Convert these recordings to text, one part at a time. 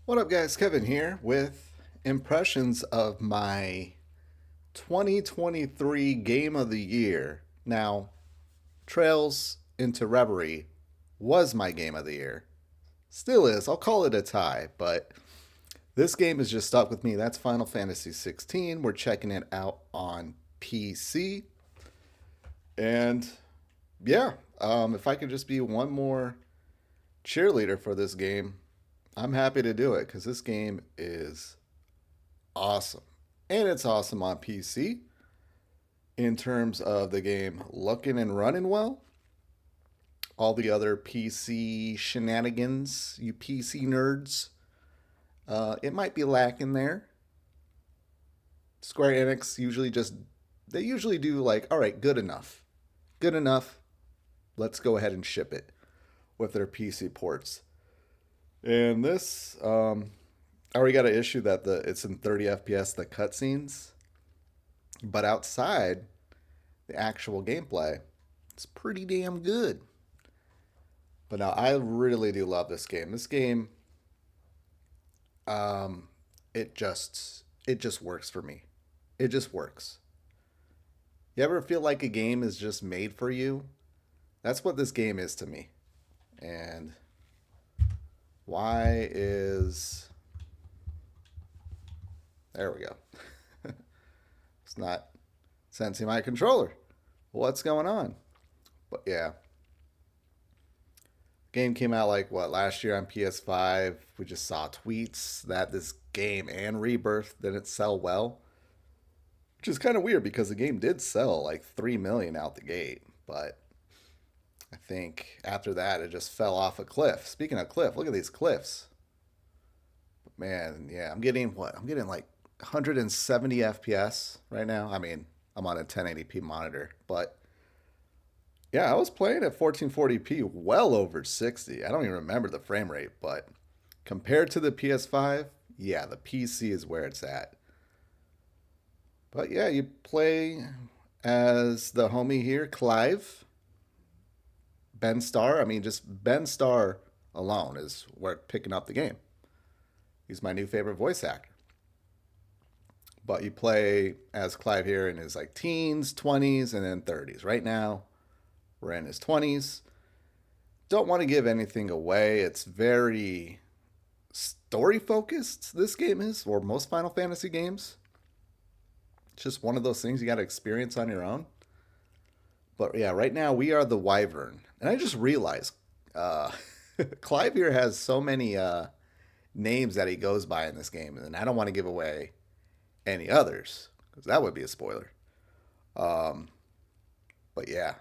What up, guys? Kevin here with impressions of my 2023 Game of the Year. Now, Trails into Reverie was my Game of the Year. Still is. I'll call it a tie, but this game has just stuck with me. That's Final Fantasy 16. We're checking it out on PC. And yeah, if I could just be one more cheerleader for this game, I'm happy to do it because this game is awesome. And it's awesome on PC in terms of the game looking and running well. All the other PC shenanigans, you PC nerds, it might be lacking there. Square Enix they usually do like, all right, good enough. Good enough. Let's go ahead and ship it with their PC ports. And this, I already got an issue that it's in 30 FPS, the cutscenes. But outside the actual gameplay, it's pretty damn good. But now I really do love this game. This game, um, it just works for me. It just works. You ever feel like a game is just made for you? That's what this game is to me. And why is there we go. It's not sensing my controller. What's going on? But yeah, game came out like what last year on PS5. We just saw tweets that this game and Rebirth didn't sell well, which is kind of weird because the game did sell like 3 million out the gate, but I think after that it just fell off a cliff. Speaking of cliff, look at these cliffs. Man, yeah, I'm getting what? I'm getting like 170 FPS right now. I mean, I'm on a 1080p monitor, but yeah, I was playing at 1440p well over 60. I don't even remember the frame rate, but compared to the PS5, yeah, the PC is where it's at. But yeah, you play as the homie here, Clive, Ben Starr. I mean, just Ben Starr alone is worth picking up the game. He's my new favorite voice actor. But you play as Clive here in his like teens, 20s, and then 30s. Right now, we're in his 20s. Don't want to give anything away. It's very story focused, this game is, or most Final Fantasy games. It's just one of those things you got to experience on your own. But yeah, right now we are the Wyvern. And I just realized uh, Clive here has so many names that he goes by in this game. And I don't want to give away any others because that would be a spoiler. Um, but yeah,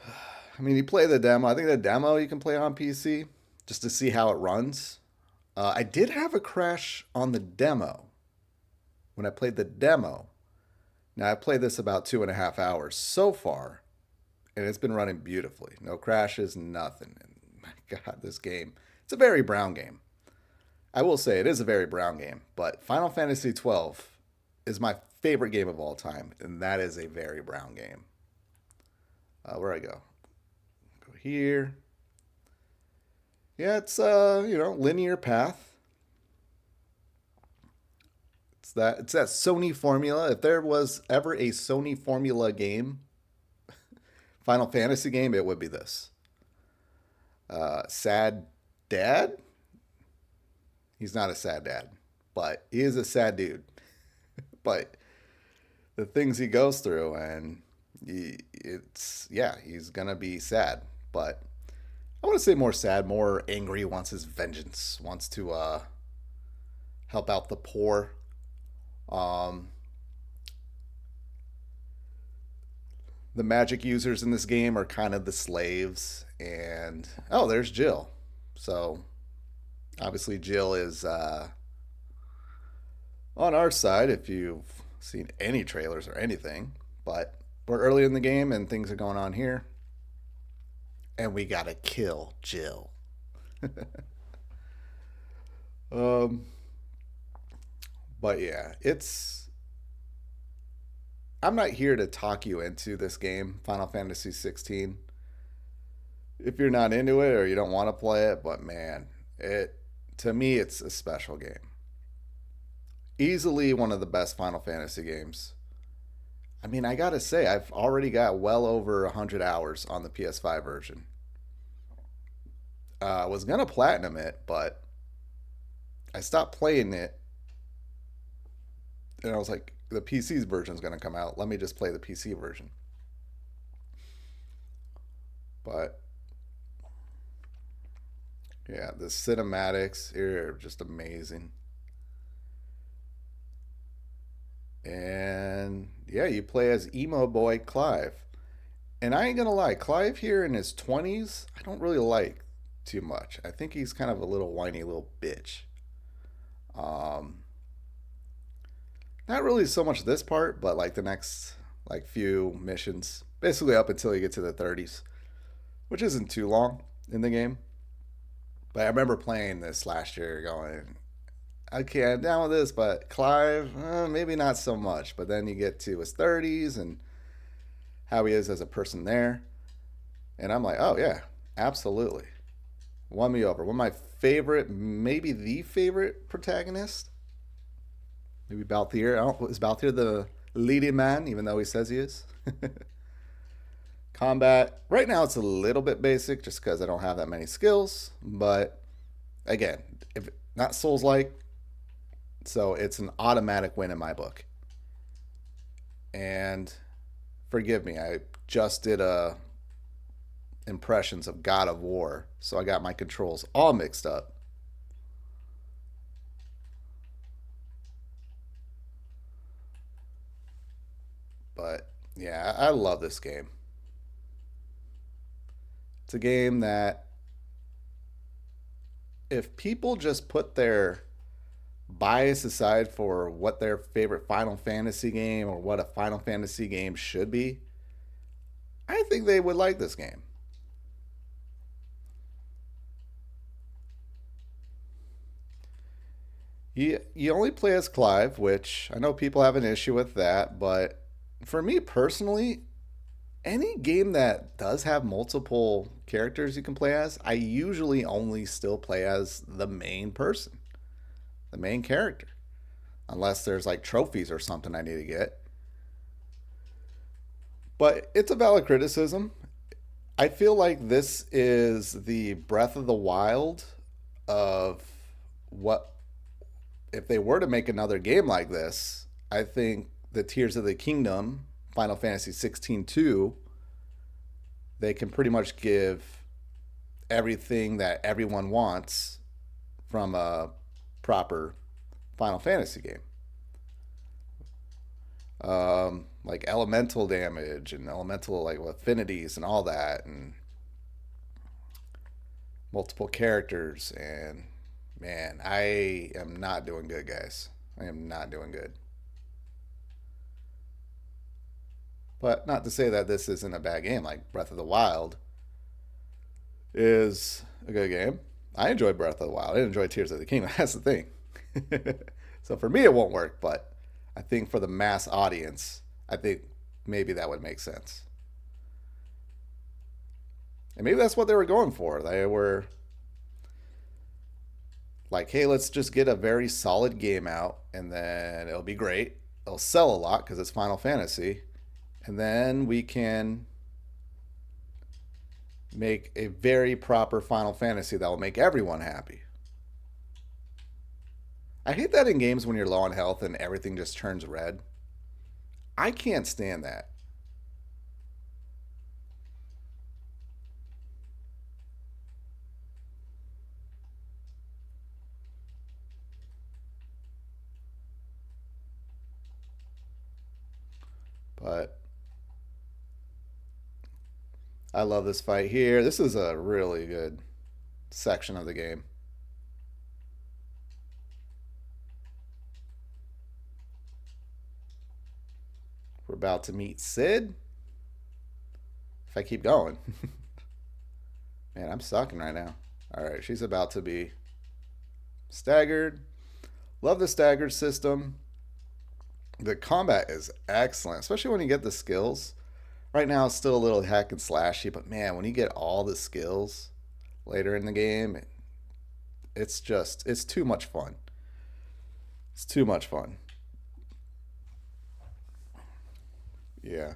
I mean, you play the demo. I think the demo you can play on PC just to see how it runs. I did have a crash on the demo when I played the demo. Now I played this about 2.5 hours so far, and it's been running beautifully. No crashes, nothing. And my God, this game. It's a very brown game. I will say it is a very brown game, but Final Fantasy 12 is my favorite game of all time, and that is a very brown game. Where I go? Go here. Yeah, it's linear path. It's that Sony formula. If there was ever a Sony formula game, Final Fantasy game, it would be this. Sad dad. He's not a sad dad, but he is a sad dude. But the things he goes through, and he's gonna be sad. But I want to say more sad, more angry. Wants his vengeance. Wants to help out the poor. Um, the magic users in this game are kind of the slaves, and oh, there's Jill. So obviously Jill is on our side if you've seen any trailers or anything. But we're early in the game and things are going on here, and we gotta kill Jill. um, but yeah, it's. I'm not here to talk you into this game, Final Fantasy 16. If you're not into it or you don't want to play it, but man, it To me, it's a special game. Easily one of the best Final Fantasy games. I mean, I gotta say, I've already got well over 100 hours on the PS5 version. I was gonna platinum it, but I stopped playing it, and I was like, the PC's version is gonna come out. Let me just play the PC version. But yeah, the cinematics here are just amazing. And yeah, you play as emo boy Clive. And I ain't gonna lie, Clive here in his 20s, I don't really like too much. I think he's kind of a little whiny little bitch. Um, Not really so much this part, but like the next like few missions, basically up until you get to the 30s, which isn't too long in the game. But I remember playing this last year, going, okay, I'm down with this, but Clive, maybe not so much. But then you get to his 30s and how he is as a person there, and I'm like, oh yeah, absolutely, won me over. One of my favorite, maybe the favorite protagonist. Maybe Balthier. Oh, is Balthier the leading man, even though he says he is? Combat. Right now, it's a little bit basic just because I don't have that many skills. But again, if not Souls like, so it's an automatic win in my book. And forgive me, I just did a impressions of God of War, so I got my controls all mixed up. But yeah, I love this game. It's a game that if people just put their bias aside for what their favorite Final Fantasy game or what a Final Fantasy game should be, I think they would like this game. You only play as Clive, which I know people have an issue with that, but for me personally, any game that does have multiple characters you can play as, I usually only still play as the main person, the main character, unless there's like trophies or something I need to get. But it's a valid criticism. I feel like this is the Breath of the Wild of what if they were to make another game like this. I think the Tears of the Kingdom, Final Fantasy 16 2, they can pretty much give everything that everyone wants from a proper Final Fantasy game. Like elemental damage and elemental like affinities and all that, and multiple characters. And man, I am not doing good, guys. I am not doing good. But not to say that this isn't a bad game. Like Breath of the Wild is a good game. I enjoyed Breath of the Wild. I didn't enjoy Tears of the Kingdom. That's the thing. So for me, it won't work. But I think for the mass audience, I think maybe that would make sense. And maybe that's what they were going for. They were like, hey, let's just get a very solid game out, and then it'll be great. It'll sell a lot because it's Final Fantasy, and then we can make a very proper Final Fantasy that will make everyone happy. I hate that in games when you're low on health and everything just turns red. I can't stand that. But I love this fight here. This is a really good section of the game. We're about to meet Sid. If I keep going. Man, I'm sucking right now. All right, she's about to be staggered. Love the staggered system. The combat is excellent, especially when you get the skills. Right now, it's still a little hack and slashy, but man, when you get all the skills later in the game, it's too much fun. It's too much fun. Yeah.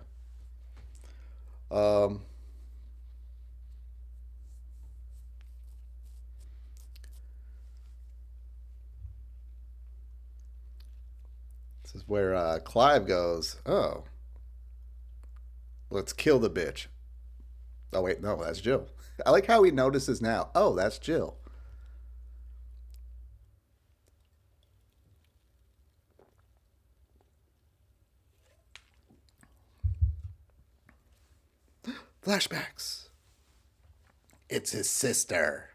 Um, this is where Clive goes. Oh, let's kill the bitch. Oh wait, no, that's Jill. I like how he notices now. Oh, that's Jill. Flashbacks. It's his sister.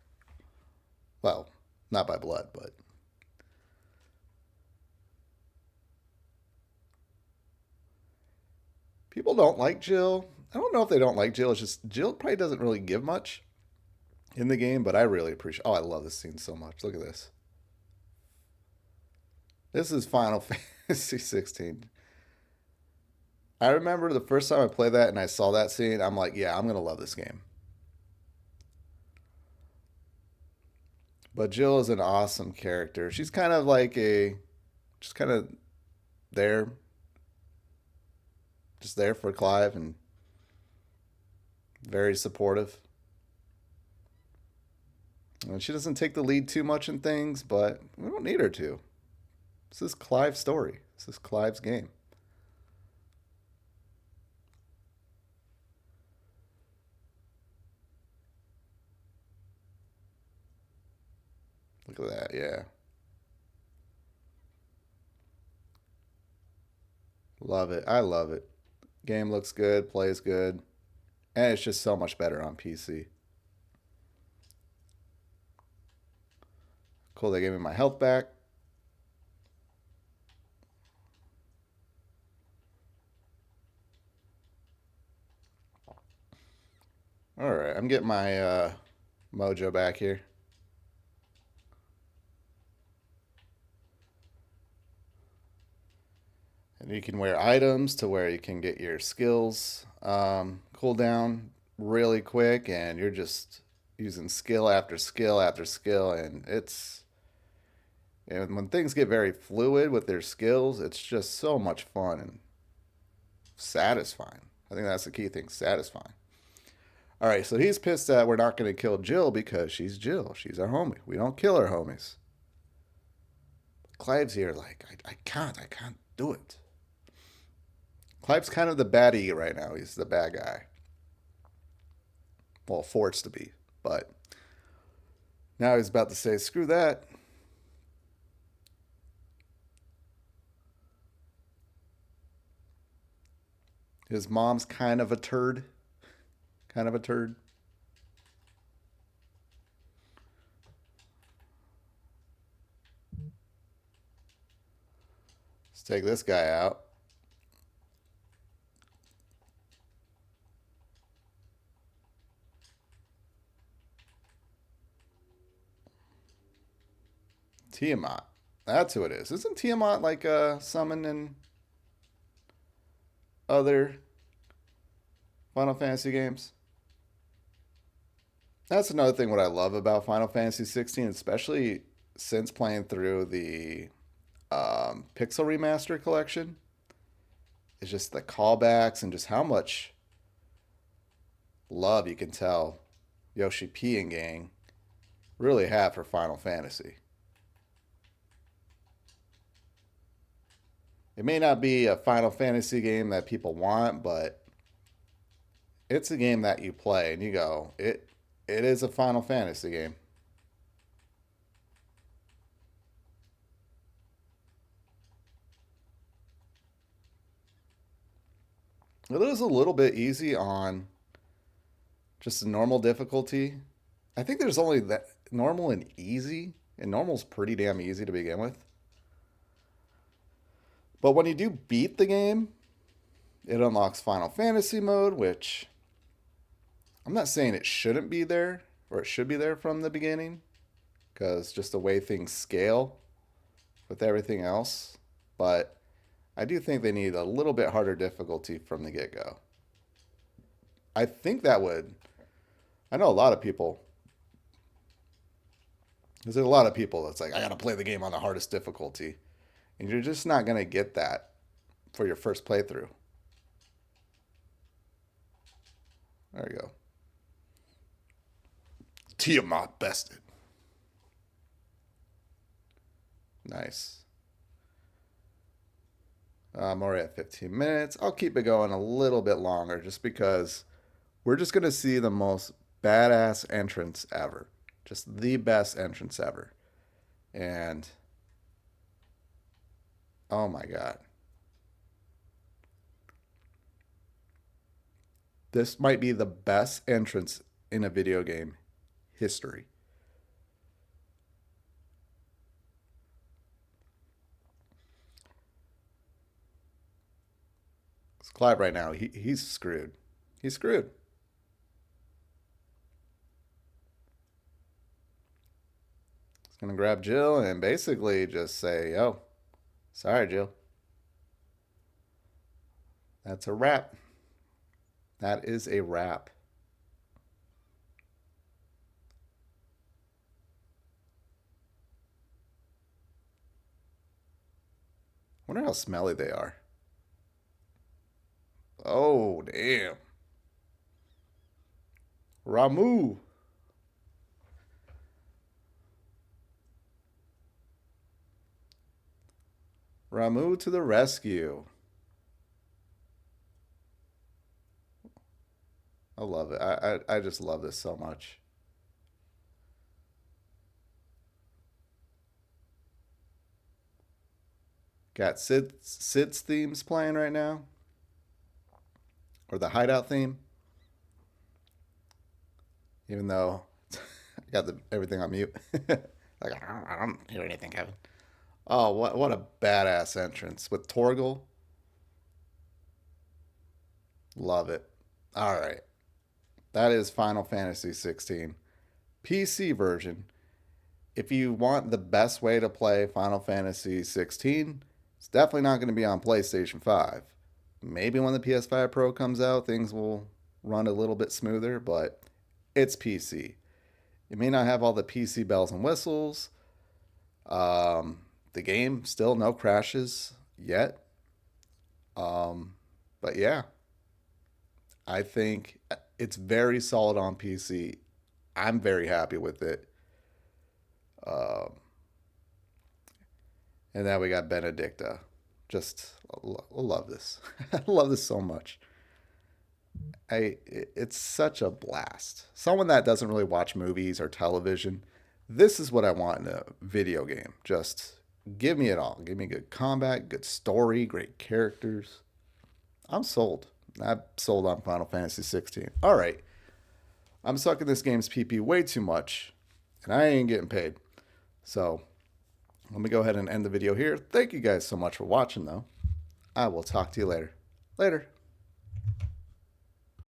Well, not by blood, but people don't like Jill. I don't know if they don't like Jill. It's just Jill probably doesn't really give much in the game, but I really appreciate. Oh, I love this scene so much. Look at this. This is Final Fantasy 16. I remember the first time I played that and I saw that scene, I'm like, yeah, I'm gonna love this game. But Jill is an awesome character. She's kind of like just kind of there, just there for Clive and very supportive. And she doesn't take the lead too much in things, but we don't need her to. This is Clive's story. This is Clive's game. Look at that, yeah. Love it. I love it. Game looks good, plays good, and it's just so much better on PC. Cool, they gave me my health back. All right, I'm getting my mojo back here. And you can wear items to where you can get your skills cooldown really quick, and you're just using skill after skill after skill, and when things get very fluid with their skills, it's just so much fun and satisfying. I think that's the key thing, satisfying. All right, so he's pissed that we're not going to kill Jill because she's Jill. She's our homie. We don't kill our homies. Clive's here like, I can't do it. Clive's kind of the baddie right now. He's the bad guy. Well, forced to be. But now he's about to say, screw that. His mom's kind of a turd. Kind of a turd. Let's take this guy out. Tiamat. That's who it is. Isn't Tiamat like a summon in other Final Fantasy games? That's another thing what I love about Final Fantasy 16, especially since playing through the Pixel Remaster collection, is just the callbacks and just how much love you can tell Yoshi P and gang really have for Final Fantasy. It may not be a Final Fantasy game that people want, but it's a game that you play and you go, it is a Final Fantasy game. It is a little bit easy on just a normal difficulty. I think there's only that normal and easy, and normal's pretty damn easy to begin with. But when you do beat the game, it unlocks Final Fantasy mode, which I'm not saying it shouldn't be there or it should be there from the beginning, because just the way things scale with everything else. But I do think they need a little bit harder difficulty from the get go. I think that would. I know a lot of people There's a lot of people that's like, I got to play the game on the hardest difficulty. And you're just not going to get that for your first playthrough. There you go. Tiamat bested. Nice. I'm already at 15 minutes. I'll keep it going a little bit longer just because we're just going to see the most badass entrance ever. Just the best entrance ever. And oh my God. This might be the best entrance in a video game history. It's Clive right now. He's screwed. He's screwed. He's gonna grab Jill and basically just say, "Yo, sorry, Jill. That's a wrap. That is a wrap." Wonder how smelly they are. Oh, damn. Ramu. Ramu to the rescue. I love it. I just love this so much. Got Sid's themes playing right now, or the hideout theme. Even though I got everything on mute. Like I don't hear anything, Kevin. Oh, what a badass entrance with Torgal. Love it. All right, that is Final Fantasy 16 PC version. If you want the best way to play Final Fantasy 16, it's definitely not going to be on PlayStation 5. Maybe when the PS5 Pro comes out, things will run a little bit smoother, but it's PC. It may not have all the PC bells and whistles. The game still no crashes yet. But yeah, I think it's very solid on PC. I'm very happy with it. Um, and then we got Benedicta. Just love this. I love this so much. It's such a blast. Someone that doesn't really watch movies or television, this is what I want in a video game. Just give me it all. Give me good combat, good story, great characters. I'm sold. I'm sold on Final Fantasy 16. All right. I'm sucking this game's PP way too much, and I ain't getting paid. So let me go ahead and end the video here. Thank you guys so much for watching, though. I will talk to you later. Later.